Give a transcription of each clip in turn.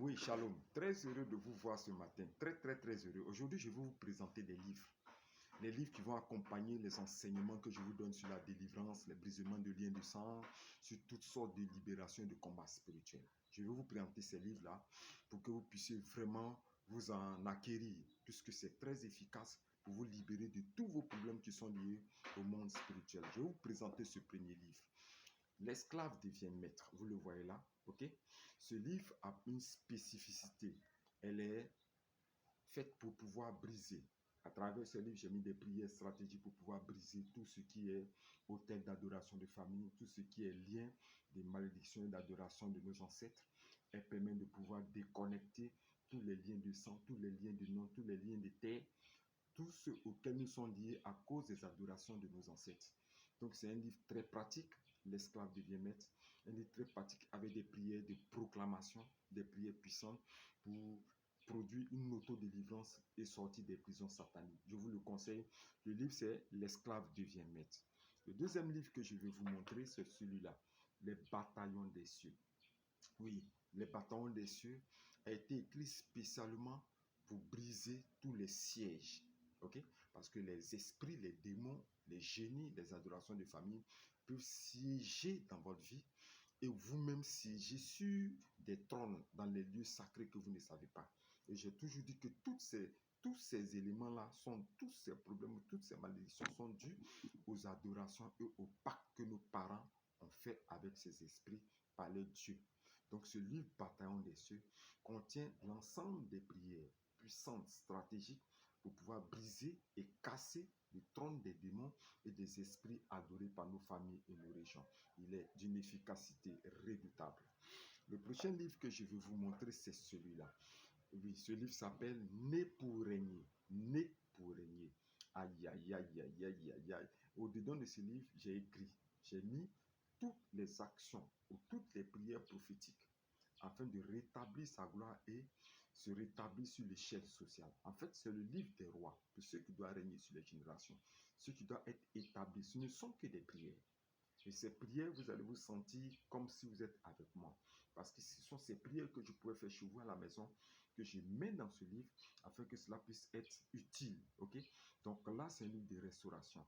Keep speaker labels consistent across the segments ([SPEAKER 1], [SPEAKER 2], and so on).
[SPEAKER 1] Oui, Shalom. Très heureux de vous voir ce matin. Très, très, très heureux. Aujourd'hui, je vais vous présenter des livres. Les livres qui vont accompagner les enseignements que je vous donne sur la délivrance, les brisements de liens de sang, sur toutes sortes de libérations et de combats spirituels. Je vais vous présenter ces livres-là pour que vous puissiez vraiment vous en acquérir, puisque c'est très efficace pour vous libérer de tous vos problèmes qui sont liés au monde spirituel. Je vais vous présenter ce premier livre. L'esclave devient maître. Vous le voyez là, ok? Ce livre a une spécificité. Elle est faite pour pouvoir briser. À travers ce livre, j'ai mis des prières stratégiques pour pouvoir briser tout ce qui est autel d'adoration de famille, tout ce qui est lien des malédictions et d'adoration de nos ancêtres. Elle permet de pouvoir déconnecter tous les liens de sang, tous les liens de nom, tous les liens de terre, tous ceux auxquels nous sommes liés à cause des adorations de nos ancêtres. Donc c'est un livre très pratique, l'esclave devient maître, un livre très pratique avec des prières de proclamation, des prières puissantes pour produire une auto-délivrance et sortir des prisons sataniques. Je vous le conseille. Le livre, c'est L'esclave devient maître. Le deuxième livre que je vais vous montrer, c'est celui-là, Les bataillons des cieux. Oui, Les bataillons des cieux a été écrit spécialement pour briser tous les sièges. Ok? Parce que les esprits, les démons, les génies, les adorations de famille peuvent siéger dans votre vie et vous-même siéger sur des trônes dans les lieux sacrés que vous ne savez pas. Et j'ai toujours dit que tous ces éléments-là tous ces problèmes, toutes ces malédictions sont dues aux adorations et aux pactes que nos parents ont fait avec ces esprits par leur Dieu. Donc ce livre Bataillon des cieux contient l'ensemble des prières puissantes, stratégiques pour pouvoir briser et casser le trône des démons et des esprits adorés par nos familles et nos régions. Il est d'une efficacité redoutable. Le prochain livre que je vais vous montrer, c'est celui-là. Oui, ce livre s'appelle Né pour régner. Né pour régner. Aïe, aïe, aïe, aïe, aïe, aïe, aïe. Au-dedans de ce livre, j'ai mis toutes les actions ou toutes les prières prophétiques afin de rétablir sa gloire et se rétablir sur l'échelle sociale. En fait, c'est le livre des rois, de ceux qui doivent régner sur les générations, ceux qui doivent être établis. Ce ne sont que des prières. Et ces prières, vous allez vous sentir comme si vous êtes avec moi. Parce que ce sont ces prières que je pourrais faire chez vous à la maison, que je mets dans ce livre, afin que cela puisse être utile. Ok? Donc là, c'est un livre de restauration,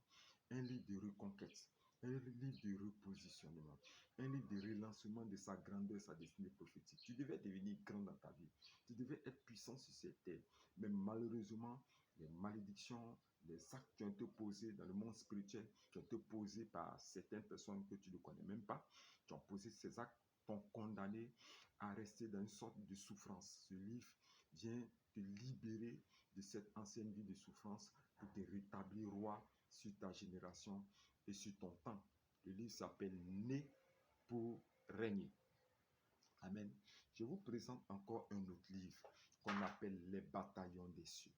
[SPEAKER 1] un livre de reconquête, un livre de repositionnement, un livre de relancement de sa grandeur, sa destinée prophétique. Tu devais devenir grand dans ta vie. Tu devais être puissant sur cette terre. Mais malheureusement, les malédictions, les actes qui ont été posés dans le monde spirituel, qui ont été posés par certaines personnes que tu ne connais même pas, qui ont posé ces actes, t'ont condamné à rester dans une sorte de souffrance. Ce livre vient te libérer de cette ancienne vie de souffrance pour te rétablir roi sur ta génération et sur ton temps. Le livre s'appelle Né pour régner. Amen. Je vous présente encore un autre livre qu'on appelle Les bataillons des cieux.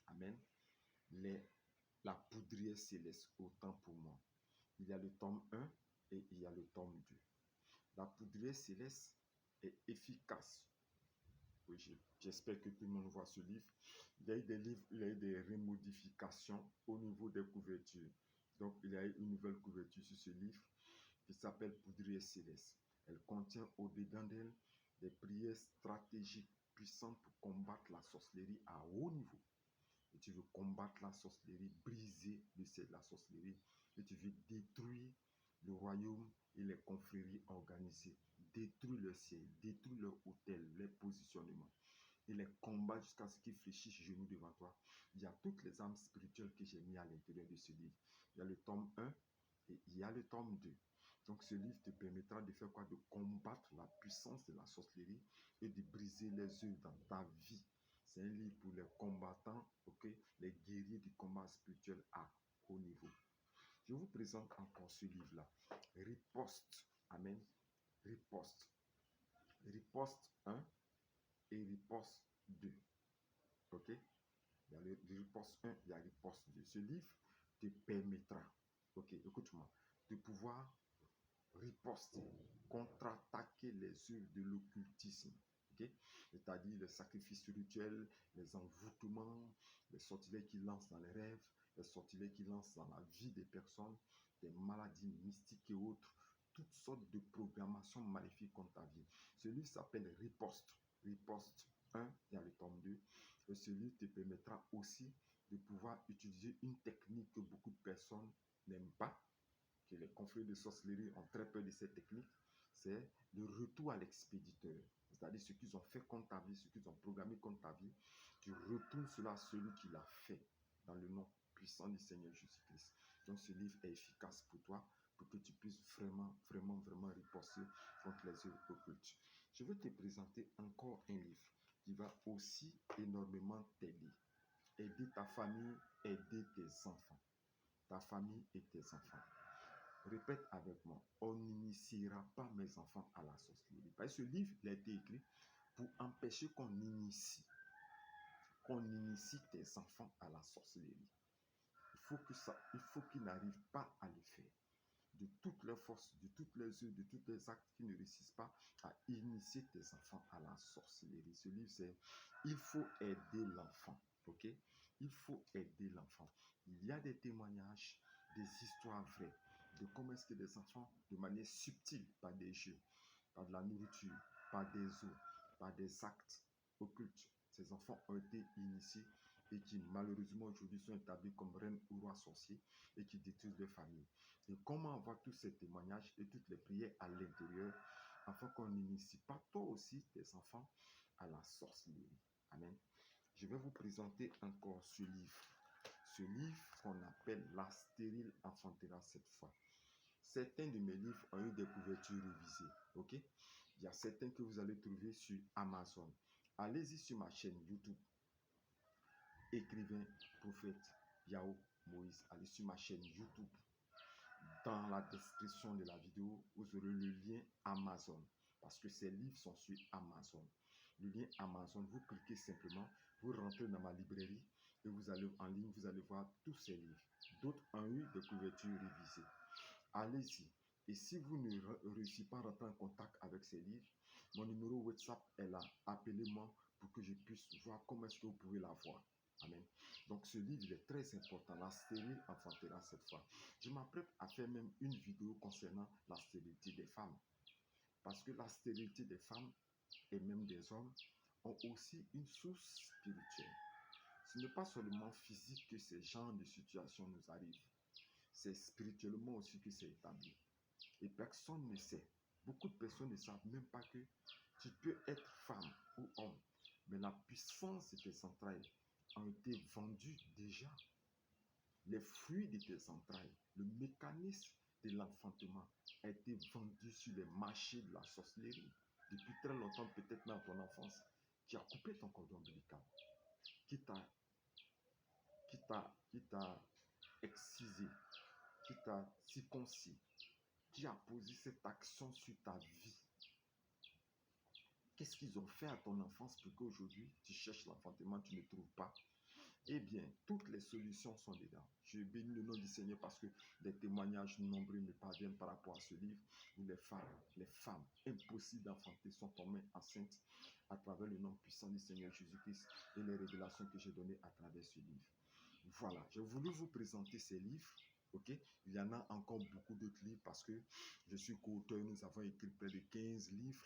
[SPEAKER 1] Amen. La poudrière céleste, autant pour moi. Il y a le tome 1 et il y a le tome 2. La poudrière céleste est efficace. Oui, j'espère que tout le monde voit ce livre. Il y a eu des livres, il y a eu des remodifications au niveau des couvertures. Donc, il y a eu une nouvelle couverture sur ce livre qui s'appelle Poudrière céleste. Elle contient au-dedans d'elle des prières stratégiques puissantes pour combattre la sorcellerie à haut niveau. Et tu veux combattre la sorcellerie, briser la sorcellerie, et tu veux détruire le royaume et les confréries organisées, détruire le ciel, détruire leur hôtel, les positionnements, et les combats jusqu'à ce qu'ils fléchissent genoux devant toi. Il y a toutes les armes spirituelles que j'ai mis à l'intérieur de ce livre. Il y a le tome 1 et il y a le tome 2. Donc ce livre te permettra de faire quoi? De combattre la puissance de la sorcellerie et de briser les œuvres dans ta vie. C'est un livre pour les combattants, ok, les guerriers du combat spirituel à haut niveau. Je vous présente encore ce livre-là. Riposte. Amen. Riposte. Riposte 1 et riposte 2. Ok? Il y a le riposte 1, il y a riposte 2. Ce livre te permettra, ok, écoute-moi, de pouvoir riposter, contre-attaquer les œuvres de l'occultisme. Okay? C'est-à-dire les sacrifices spirituels, les envoûtements, les sortilèges qui lancent dans les rêves, les sortilèges qui lancent dans la vie des personnes, des maladies mystiques et autres, toutes sortes de programmations maléfiques contre ta vie. Ce livre s'appelle Riposte. Riposte 1, il y a le tome 2. Et ce livre te permettra aussi de pouvoir utiliser une technique que beaucoup de personnes n'aiment pas, que les confrères de sorcellerie ont très peur de cette technique, c'est le retour à l'expéditeur. C'est-à-dire ce qu'ils ont fait contre ta vie, ce qu'ils ont programmé contre ta vie, tu retournes cela à celui qui l'a fait dans le nom puissant du Seigneur Jésus-Christ. Donc ce livre est efficace pour toi, pour que tu puisses vraiment riposter contre les œuvres occultes. Je vais te présenter encore un livre qui va aussi énormément t'aider. Aider ta famille, aider tes enfants. Ta famille et tes enfants. Répète avec moi, on n'initiera pas mes enfants à la sorcellerie. Parce que ce livre, il a été écrit pour empêcher qu'on initie tes enfants à la sorcellerie. Il faut qu'ils n'arrivent pas à le faire. De toutes leurs forces, de toutes leurs œuvres, de tous les actes qui ne réussissent pas à initier tes enfants à la sorcellerie. Ce livre, c'est il faut aider l'enfant. Ok? Il faut aider l'enfant. Il y a des témoignages, des histoires vraies de comment est-ce que des enfants, de manière subtile, par des jeux, par de la nourriture, par des eaux, par des actes occultes, ces enfants ont été initiés et qui malheureusement aujourd'hui sont établis comme reines ou rois sorciers et qui détruisent leur famille. Et comment avoir tous ces témoignages et toutes les prières à l'intérieur afin qu'on n'initie pas toi aussi tes enfants à la sorcellerie. Amen. Je vais vous présenter encore ce livre. Ce livre qu'on appelle La stérile enfantera cette fois. Certains de mes livres ont eu des couvertures révisées. Ok? Il y a certains que vous allez trouver sur Amazon. Allez-y sur ma chaîne YouTube. Écrivain, prophète, Yao Moïse. Allez sur ma chaîne YouTube. Dans la description de la vidéo, vous aurez le lien Amazon. Parce que ces livres sont sur Amazon. Le lien Amazon, vous cliquez simplement, vous rentrez dans ma librairie et vous allez en ligne, vous allez voir tous ces livres. D'autres ont eu des couvertures révisées. Allez-y. Et si vous ne réussissez pas à rentrer en contact avec ces livres, mon numéro WhatsApp est là. Appelez-moi pour que je puisse voir comment est-ce que vous pouvez l'avoir. Amen. Donc ce livre il est très important. La stérile enfantera cette fois. Je m'apprête à faire même une vidéo concernant la stérilité des femmes. Parce que la stérilité des femmes et même des hommes ont aussi une source spirituelle. Ce n'est pas seulement physique que ces genres de situations nous arrivent. C'est spirituellement aussi que c'est établi. Et personne ne sait. Beaucoup de personnes ne savent même pas que tu peux être femme ou homme. Mais la puissance de tes entrailles ont été vendus déjà. Les fruits de tes entrailles, le mécanisme de l'enfantement a été vendu sur les marchés de la sorcellerie. Depuis très longtemps, peut-être dans ton enfance, qui a coupé ton cordon ombilical, qui t'a excisé, qui t'a circoncis, qui a posé cette action sur ta vie. Qu'est-ce qu'ils ont fait à ton enfance pour qu'aujourd'hui, tu cherches l'enfantement, tu ne trouves pas? Eh bien, toutes les solutions sont dedans. Je bénis le nom du Seigneur parce que des témoignages nombreux me parviennent par rapport à ce livre où les femmes impossibles d'enfanter sont tombées enceintes à travers le nom puissant du Seigneur Jésus-Christ et les révélations que j'ai données à travers ce livre. Voilà, j'ai voulu vous présenter ces livres. Ok, il y en a encore beaucoup d'autres livres parce que je suis co-auteur. Nous avons écrit près de 15 livres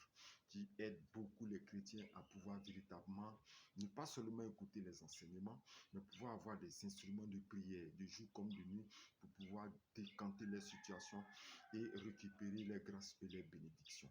[SPEAKER 1] qui aident beaucoup les chrétiens à pouvoir véritablement ne pas seulement écouter les enseignements, mais pouvoir avoir des instruments de prière de jour comme de nuit pour pouvoir décanter les situations et récupérer les grâces et les bénédictions.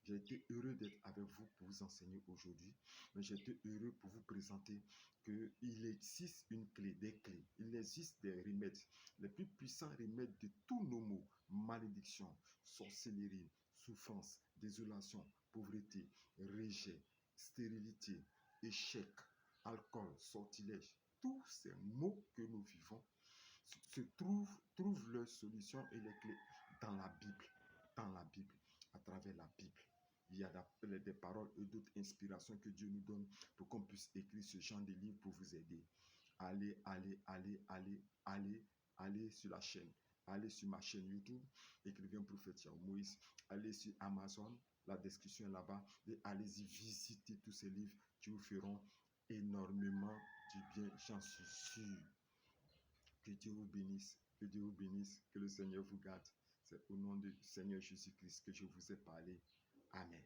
[SPEAKER 1] J'ai été heureux d'être avec vous pour vous enseigner aujourd'hui, mais j'ai été heureux pour vous présenter qu'il existe une clé, des clés. Il existe des remèdes, les plus puissants remèdes de tous nos maux, malédiction, sorcellerie, souffrance, désolation, pauvreté, rejet, stérilité, échec, alcool, sortilège. Tous ces maux que nous vivons trouvent leur solution et les clés dans la Bible, à travers la Bible. Il y a des paroles et d'autres inspirations que Dieu nous donne pour qu'on puisse écrire ce genre de livre pour vous aider. Allez sur la chaîne. Allez sur ma chaîne YouTube, Écrivain Prophète Yao Moïse. Allez sur Amazon, la description est là-bas. Et allez-y visiter tous ces livres qui vous feront énormément du bien, j'en suis sûr. Que Dieu vous bénisse, que Dieu vous bénisse, que le Seigneur vous garde. C'est au nom du Seigneur Jésus-Christ que je vous ai parlé. Amen.